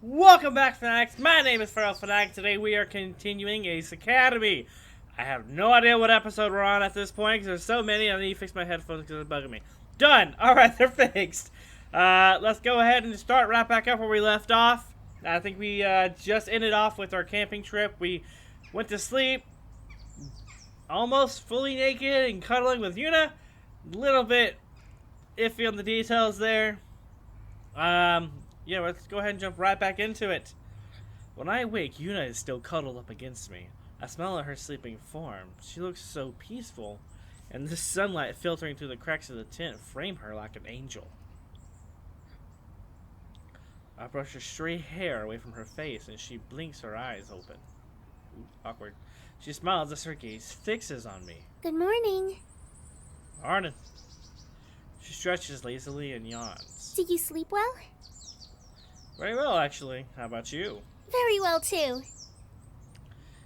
Welcome back, Fanatics. My name is Feral Fanatic. Today we are continuing Ace Academy. I have no idea what episode we're on at this point because there's so many. I need to fix my headphones because it's bugging me. Done. Alright, they're fixed. Let's go ahead and start right back up where we left off. I think we just ended off with our camping trip. We went to sleep almost fully naked and cuddling with Yuna. A little bit iffy on the details there. Yeah, let's go ahead and jump right back into it. When I awake, Yuna is still cuddled up against me. I smile at her sleeping form. She looks so peaceful, and the sunlight filtering through the cracks of the tent frame her like an angel. I brush her stray hair away from her face, and she blinks her eyes open. Ooh, awkward. She smiles as her gaze fixes on me. Good morning. Morning. She stretches lazily and yawns. Did you sleep well? Very well, actually. How about you? Very well, too.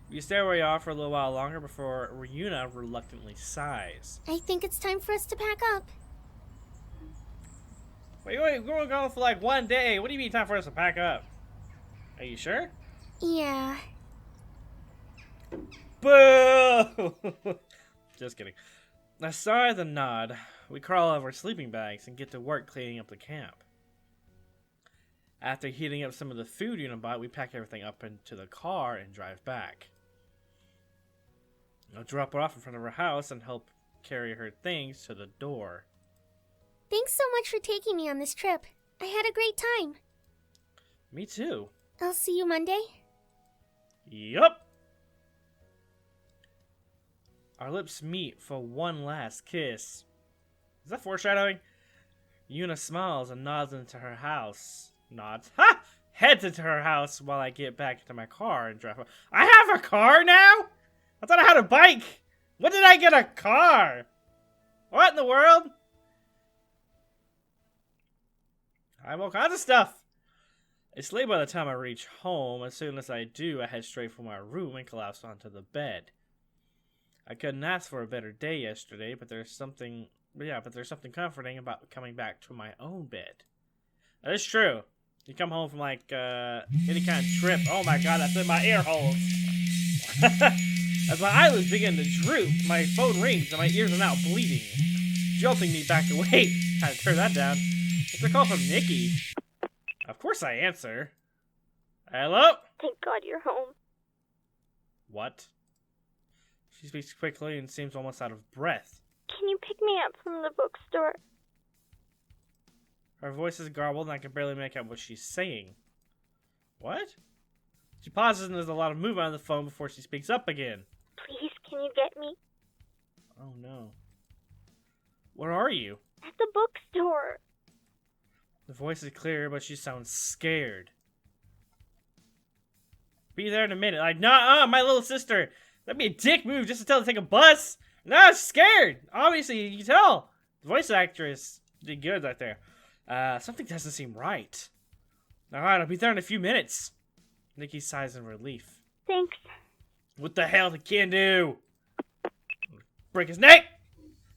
We stay where we are for a little while longer before Yuna reluctantly sighs. I think it's time for us to pack up. Wait, we're going for like one day. What do you mean time for us to pack up? Are you sure? Yeah. Boo! Just kidding. I sigh the nod. We crawl out of our sleeping bags and get to work cleaning up the camp. After heating up some of the food Yuna bought, we pack everything up into the car and drive back. I'll drop her off in front of her house and help carry her things to the door. Thanks so much for taking me on this trip. I had a great time. Me too. I'll see you Monday. Yup. Our lips meet for one last kiss. Is that foreshadowing? Yuna smiles and nods into her house. Nods. Ha! Heads into her house while I get back into my car and drive. I have a car now? I thought I had a bike. When did I get a car? What in the world? I have all kinds of stuff. It's late by the time I reach home. As soon as I do, I head straight for my room and collapse onto the bed. I couldn't ask for a better day yesterday, but there's something comforting about coming back to my own bed. That is true. You come home from like any kind of trip. Oh my god, that's in my ear holes. As my eyelids begin to droop, my phone rings and my ears are now bleeding, jolting me back awake. Had to turn that down. It's a call from Nikki. Of course I answer. Hello? Thank God you're home. What? She speaks quickly and seems almost out of breath. Can you pick me up from the bookstore? Her voice is garbled and I can barely make out what she's saying. What? She pauses and there's a lot of movement on the phone before she speaks up again. Please, can you get me? Oh no. Where are you? At the bookstore. The voice is clear, but she sounds scared. Be there in a minute. Like, nah, my little sister. That'd be a dick move just to tell her to take a bus. No, she's scared. Obviously, you can tell. The voice actress did good right there. Something doesn't seem right. Alright, I'll be there in a few minutes. Nikki sighs in relief. Thanks. What the hell the kid do? Break his neck!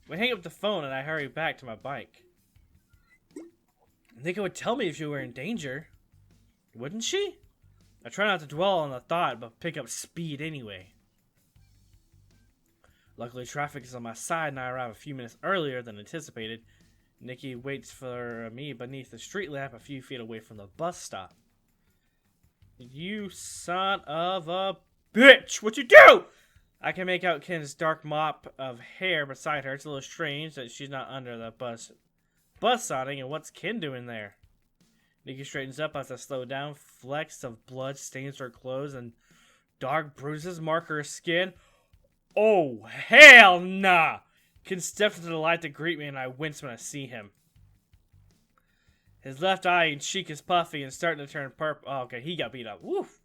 We hang up the phone and I hurry back to my bike. Nikki would tell me if you were in danger. Wouldn't she? I try not to dwell on the thought, but pick up speed anyway. Luckily, traffic is on my side and I arrive a few minutes earlier than anticipated. Nikki waits for me beneath the street lamp a few feet away from the bus stop. You son of a bitch! What'd you do? I can make out Ken's dark mop of hair beside her. It's a little strange that she's not under the bus awning, and what's Ken doing there? Nikki straightens up as I slow down. Flecks of blood stains her clothes and dark bruises mark her skin. Oh, hell nah! Ken steps into the light to greet me and I wince when I see him. His left eye and cheek is puffy and starting to turn purple. Oh, okay, he got beat up. Woof!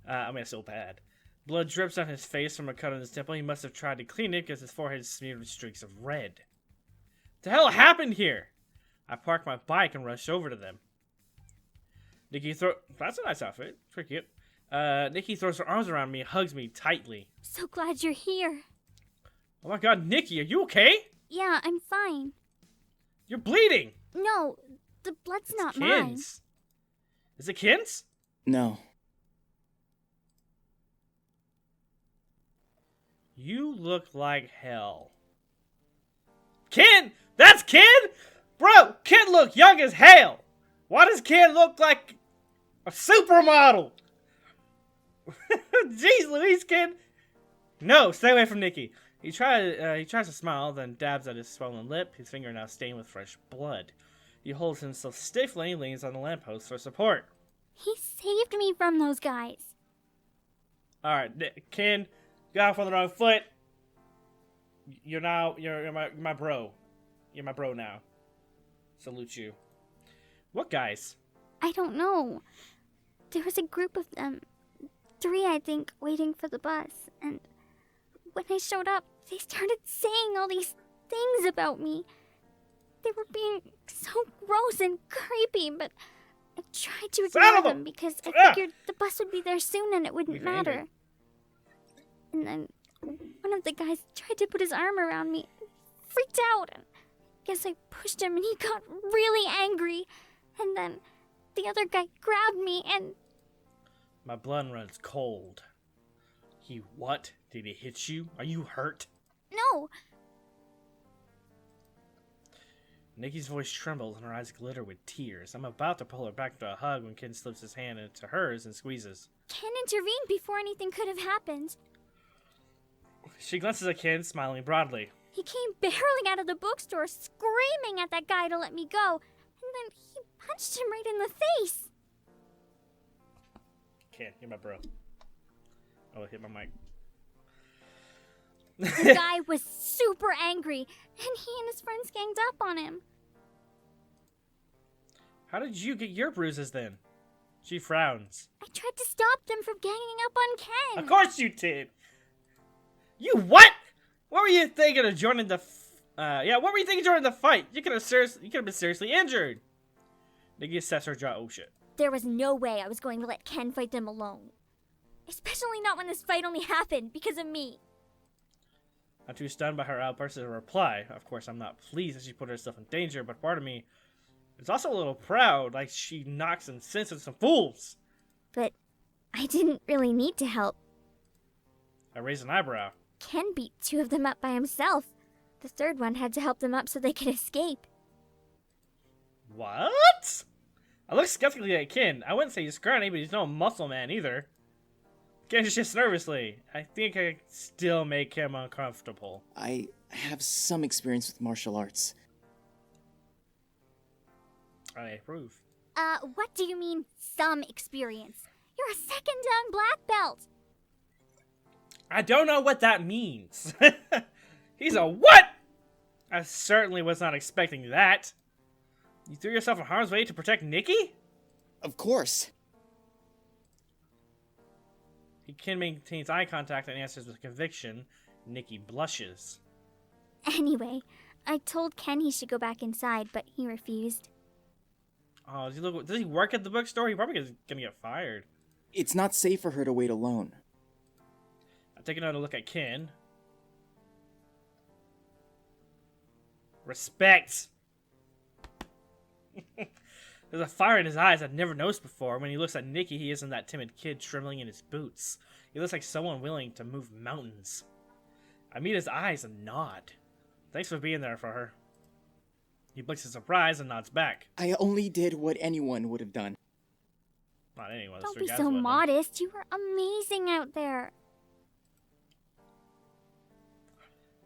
It's so bad. Blood drips on his face from a cut on his temple. He must have tried to clean it because his forehead is smeared with streaks of red. What the hell happened here? I park my bike and rush over to them. That's a nice outfit. Pretty cute. Nikki throws her arms around me and hugs me tightly. So glad you're here. Oh my god, Nikki, are you okay? Yeah, I'm fine. You're bleeding! No, the blood's not Ken's. mine. Is it Ken's? No. You look like hell. Ken! That's Ken? Bro, Ken look young as hell. Why does Ken look like a supermodel? Jeez Louise, Ken. No, stay away from Nikki. He tries to smile, then dabs at his swollen lip, his finger now stained with fresh blood. He holds himself stiffly and leans on the lamppost for support. He saved me from those guys. Alright, Ken, got off on the wrong foot. You're my bro. You're my bro now. Salute you. What guys? I don't know. There was a group of them. 3, I think, waiting for the bus. And when I showed up, they started saying all these things about me. They were being so gross and creepy, but I tried to ignore them because I figured the bus would be there soon and it wouldn't matter. And then one of the guys tried to put his arm around me. Freaked out. And I guess I pushed him and he got really angry. And then the other guy grabbed me and... My blood runs cold. He what? Did he hit you? Are you hurt? No. Nikki's voice trembles and her eyes glitter with tears. I'm about to pull her back into a hug when Ken slips his hand into hers and squeezes. Ken intervened before anything could have happened. She glances at Ken, smiling broadly. He came barreling out of the bookstore, screaming at that guy to let me go, and then he punched him right in the face. Ken, you're my bro. Oh, hit my mic. The guy was super angry, and he and his friends ganged up on him. How did you get your bruises then? She frowns. I tried to stop them from ganging up on Ken. Of course you did. You what? What were you thinking of joining the? What were you thinking of joining the fight? You could have been seriously injured. Nikki assessed her jaw. Oh shit. There was no way I was going to let Ken fight them alone. Especially not when this fight only happened because of me. I'm too stunned by her outburst to reply. Of course, I'm not pleased that she put herself in danger, but part of me is also a little proud, like she knocks and senses some fools. But I didn't really need to help. I raised an eyebrow. Ken beat 2 of them up by himself. The 3rd one had to help them up so they could escape. What? I look skeptically at Ken. I wouldn't say he's scrawny, but he's no muscle man either. Ken shifts nervously. I think I can still make him uncomfortable. I have some experience with martial arts. I approve. What do you mean, some experience? You're a 2nd dan black belt. I don't know what that means. He's a what? I certainly was not expecting that. You threw yourself in harm's way to protect Nikki? Of course. Ken maintains eye contact and answers with conviction. Nikki blushes. Anyway, I told Ken he should go back inside, but he refused. Oh, does he work at the bookstore? He probably is gonna get fired. It's not safe for her to wait alone. I take another look at Ken. Respect. There's a fire in his eyes I've never noticed before. When he looks at Nikki, he isn't that timid kid trembling in his boots. He looks like someone willing to move mountains. I meet his eyes and nod. Thanks for being there for her. He blinks in surprise and nods back. I only did what anyone would have done. Not anyone. Don't be so modest. You were amazing out there.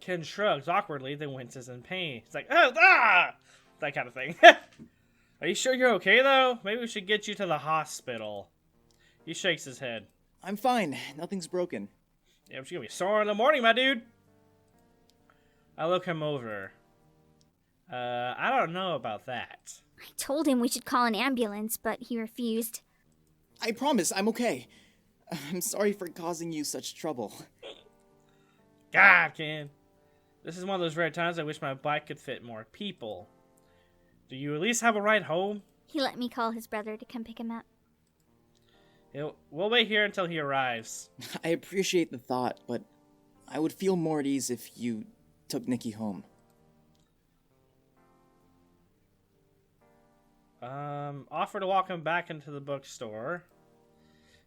Ken shrugs awkwardly, then winces in pain. He's like, oh, that kind of thing. Are you sure you're okay, though? Maybe we should get you to the hospital. He shakes his head. I'm fine. Nothing's broken. Yeah, but you're gonna be sore in the morning, my dude. I look him over. I don't know about that. I told him we should call an ambulance, but he refused. I promise, I'm okay. I'm sorry for causing you such trouble. God, Ken. This is one of those rare times I wish my bike could fit more people. Do you at least have a ride home? He let me call his brother to come pick him up. We'll wait here until he arrives. I appreciate the thought, but I would feel more at ease if you took Nikki home. Offer to walk him back into the bookstore.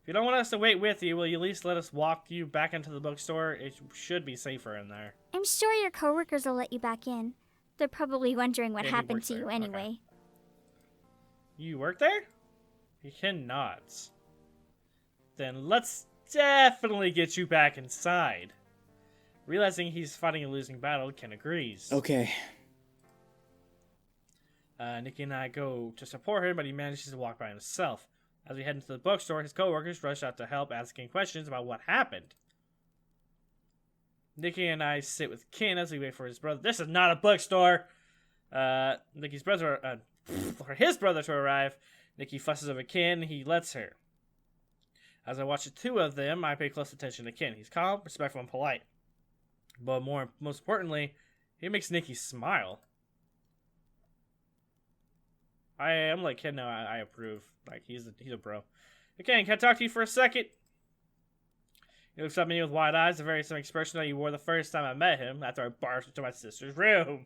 If you don't want us to wait with you, will you at least let us walk you back into the bookstore? It should be safer in there. I'm sure your coworkers will let you back in. They're probably wondering what Yeah, he happened works to you there. anyway. Okay. You work there? Ken nods. Then let's definitely get you back inside. Realizing he's fighting a losing battle, Ken agrees. Okay. Nikki and I go to support him, but he manages to walk by himself. As we head into the bookstore, his coworkers rush out to help, asking questions about what happened. Nikki and I sit with Ken as we wait for his brother. This is not a bookstore! Nikki's brother, for his brother to arrive. Nikki fusses over Ken, he lets her. As I watch the two of them, I pay close attention to Ken. He's calm, respectful, and polite. But most importantly, he makes Nikki smile. I'm like Ken, no, I approve. Like, he's a bro. Okay, can I talk to you for a second? He looks at me with wide eyes, the very same expression that he wore the first time I met him, after I barged into my sister's room.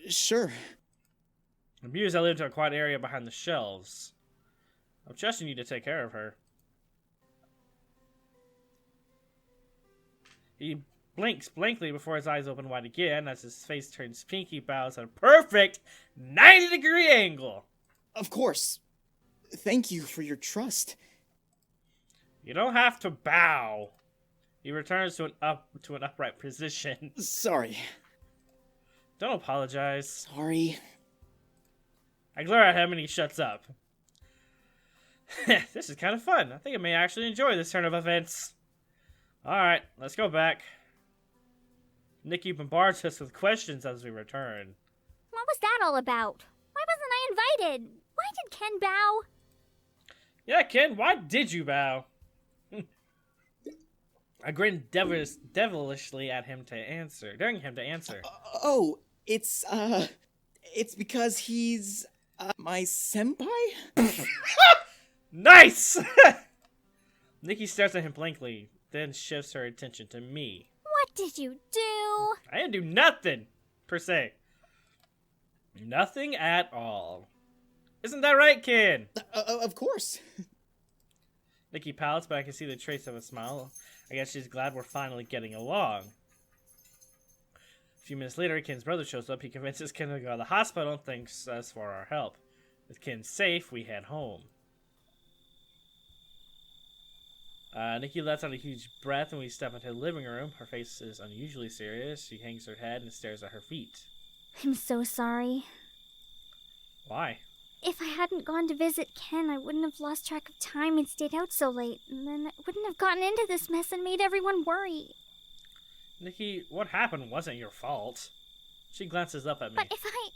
Sure. Amused, I lived in a quiet area behind the shelves. I'm trusting you to take care of her. He blinks blankly before his eyes open wide again, as his face turns pink. He bows at a perfect 90-degree angle. Of course. Thank you for your trust. You don't have to bow. He returns to an upright position. Sorry. Don't apologize. Sorry. I glare at him and he shuts up. This is kind of fun. I think I may actually enjoy this turn of events. Alright, let's go back. Nikki bombards us with questions as we return. What was that all about? Why wasn't I invited? Why did Ken bow? Yeah, Ken, why did you bow? I grinned devilishly at him to answer, daring him to answer. It's because he's, my senpai? Nice! Nikki stares at him blankly, then shifts her attention to me. What did you do? I didn't do nothing, per se. Nothing at all. Isn't that right, Ken? Of course. Nikki pouts, but I can see the trace of a smile. I guess she's glad we're finally getting along. A few minutes later, Ken's brother shows up. He convinces Ken to go to the hospital and thanks us for our help. With Ken safe, we head home. Nikki lets out a huge breath and we step into the living room. Her face is unusually serious. She hangs her head and stares at her feet. I'm so sorry. Why? If I hadn't gone to visit Ken, I wouldn't have lost track of time and stayed out so late. And then I wouldn't have gotten into this mess and made everyone worry. Nikki, what happened wasn't your fault. She glances up at me. But if I...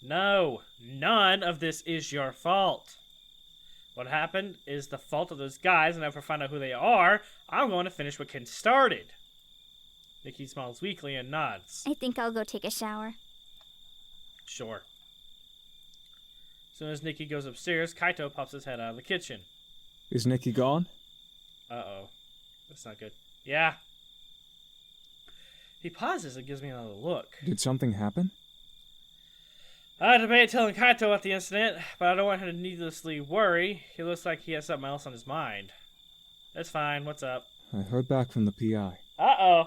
No, none of this is your fault. What happened is the fault of those guys, and after I find out who they are, I'm going to finish what Ken started. Nikki smiles weakly and nods. I think I'll go take a shower. Sure. As soon as Nikki goes upstairs, Kaito pops his head out of the kitchen. Is Nikki gone? Uh-oh. That's not good. Yeah. He pauses and gives me another look. Did something happen? I debated telling Kaito about the incident, but I don't want him to needlessly worry. He looks like he has something else on his mind. That's fine. What's up? I heard back from the PI. Uh-oh.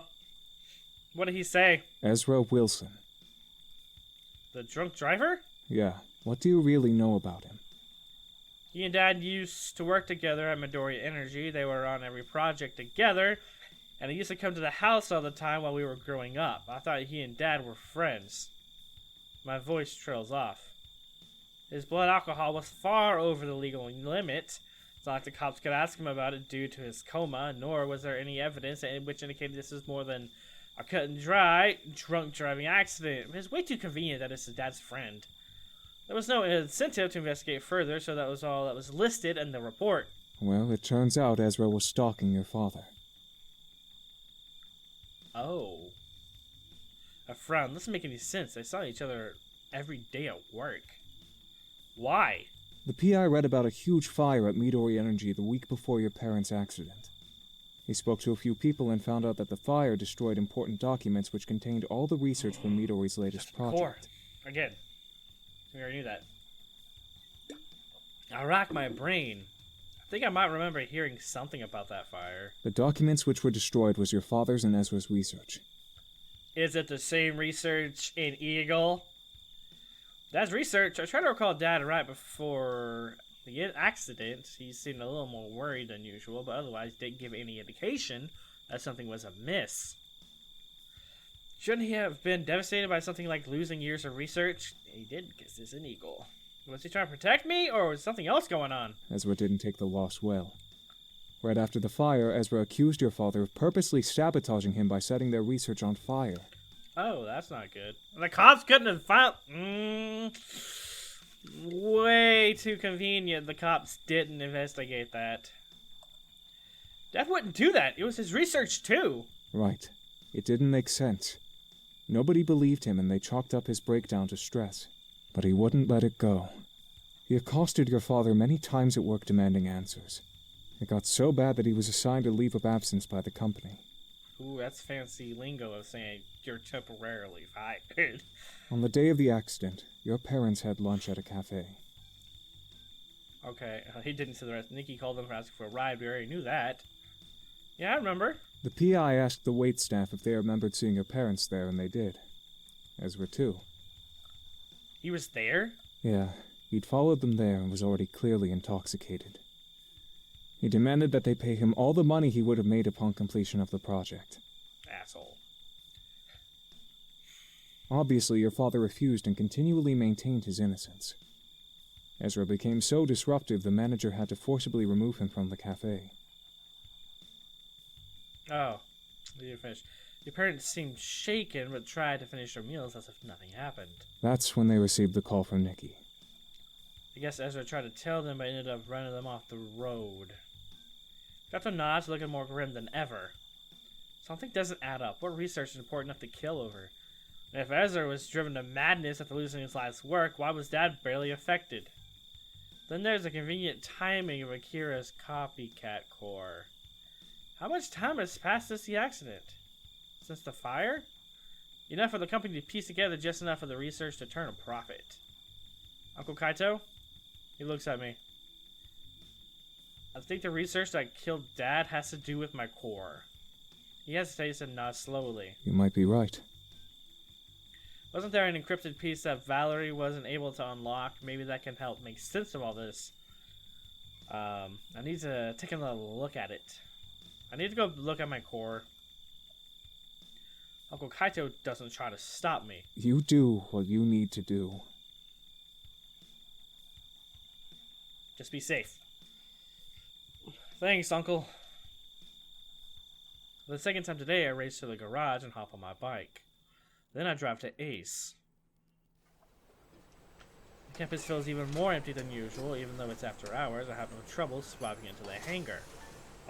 What did he say? Ezra Wilson. The drunk driver? Yeah. What do you really know about him? He and Dad used to work together at Midori Energy. They were on every project together, and he used to come to the house all the time while we were growing up. I thought he and Dad were friends. My voice trails off. His blood alcohol was far over the legal limit. It's not like the cops could ask him about it due to his coma, nor was there any evidence which indicated this is more than a cut and dry drunk driving accident. It's way too convenient that it's his dad's friend. There was no incentive to investigate further, so that was all that was listed in the report. Well, it turns out Ezra was stalking your father. Oh. A frown. Doesn't make any sense. They saw each other every day at work. Why? The PI read about a huge fire at Midori Energy the week before your parents' accident. He spoke to a few people and found out that the fire destroyed important documents which contained all the research for Midori's latest project. Core. Again. We already knew that. I rack my brain. I think I might remember hearing something about that fire. The documents which were destroyed was your father's and Ezra's research. Is it the same research in Eagle? That's research. I try to recall Dad right before the accident. He seemed a little more worried than usual, but otherwise didn't give any indication that something was amiss. Shouldn't he have been devastated by something like losing years of research? He did, because it's an Eagle. Was he trying to protect me, or was something else going on? Ezra didn't take the loss well. Right after the fire, Ezra accused your father of purposely sabotaging him by setting their research on fire. Oh, that's not good. The cops couldn't have found... way too convenient. The cops didn't investigate that. Dad wouldn't do that. It was his research, too. Right. It didn't make sense. Nobody believed him, and they chalked up his breakdown to stress. But he wouldn't let it go. He accosted your father many times at work demanding answers. It got so bad that he was assigned a leave of absence by the company. Ooh, that's fancy lingo of saying you're temporarily fired. On the day of the accident, your parents had lunch at a cafe. Okay, he didn't say the rest. Nikki called them for asking for a ride. We already knew that. Yeah, I remember. The PI asked the waitstaff if they remembered seeing your parents there, and they did. Ezra, too. He was there? Yeah, he'd followed them there and was already clearly intoxicated. He demanded that they pay him all the money he would have made upon completion of the project. Asshole. Obviously, your father refused and continually maintained his innocence. Ezra became so disruptive, the manager had to forcibly remove him from the cafe. Oh, we didn't finish. Your parents seemed shaken, but tried to finish their meals as if nothing happened. That's when they received the call from Nikki. I guess Ezra tried to tell them, but ended up running them off the road. Got the nods looking more grim than ever. Something doesn't add up. What research is important enough to kill over? And if Ezra was driven to madness after losing his life's work, why was Dad barely affected? Then there's the convenient timing of Akira's copycat core. How much time has passed since the accident? Since the fire? Enough for the company to piece together just enough for the research to turn a profit. Uncle Kaito? He looks at me. I think the research that killed Dad has to do with my core. He hesitates and nods slowly. You might be right. Wasn't there an encrypted piece that Valerie wasn't able to unlock? Maybe that can help make sense of all this. I need to take another look at it. I need to go look at my core. Uncle Kaito doesn't try to stop me. You do what you need to do. Just be safe. Thanks, Uncle. For the second time today, I race to the garage and hop on my bike. Then I drive to Ace. The campus feels even more empty than usual, even though it's after hours. I have no trouble swapping into the hangar.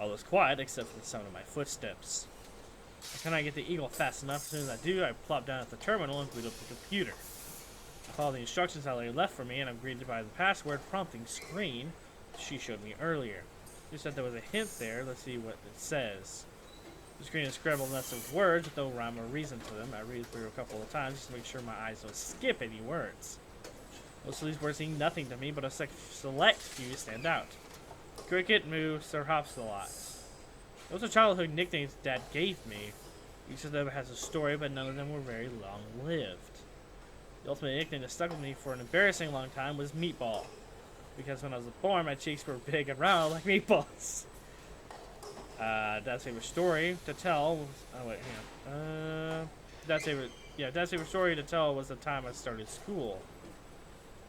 All is quiet except for the sound of my footsteps. I cannot get the Eagle fast enough. As soon as I do, I plop down at the terminal and boot up the computer. I follow the instructions that lay left for me, and I'm greeted by the password prompting screen she showed me earlier. She said there was a hint there. Let's see what it says. The screen is scrambled nests of words with no rhyme or reason to them. I read it through a couple of times just to make sure my eyes don't skip any words. Most of these words mean nothing to me, but a select few stand out. Cricket, moves, or hops a lot. Those are childhood nicknames Dad gave me. Each of them has a story, but none of them were very long-lived. The ultimate nickname that stuck with me for an embarrassing long time was Meatball. Because when I was born, my cheeks were big and round like meatballs. Dad's favorite story to tell was... Oh, wait, hang on. Dad's favorite story to tell was the time I started school.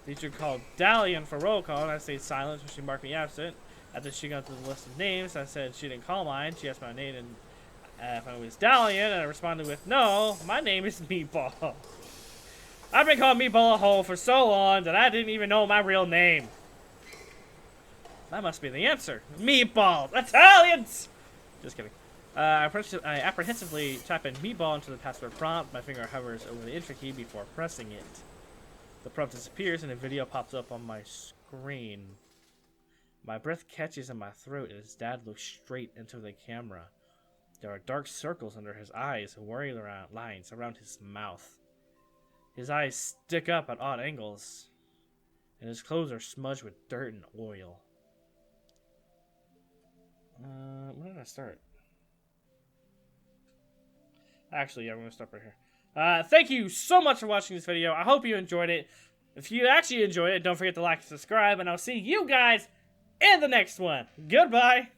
The teacher called Dalian for roll call, and I stayed silent when she marked me absent. After she got through the list of names, I said she didn't call mine. She asked my name and if I was Dalian, and I responded with, "No, my name is Meatball." I've been called Meatball a hole for so long that I didn't even know my real name. That must be the answer. Meatballs! Italians! Just kidding. I apprehensively type in Meatball into the password prompt. My finger hovers over the enter key before pressing it. The prompt disappears and a video pops up on my screen. My breath catches in my throat as Dad looks straight into the camera. There are dark circles under his eyes and worry lines around his mouth. His eyes stick up at odd angles. And his clothes are smudged with dirt and oil. Where did I start? Actually, yeah, I'm going to stop right here. Thank you so much for watching this video. I hope you enjoyed it. If you actually enjoyed it, don't forget to like and subscribe, and I'll see you guys in the next one. Goodbye.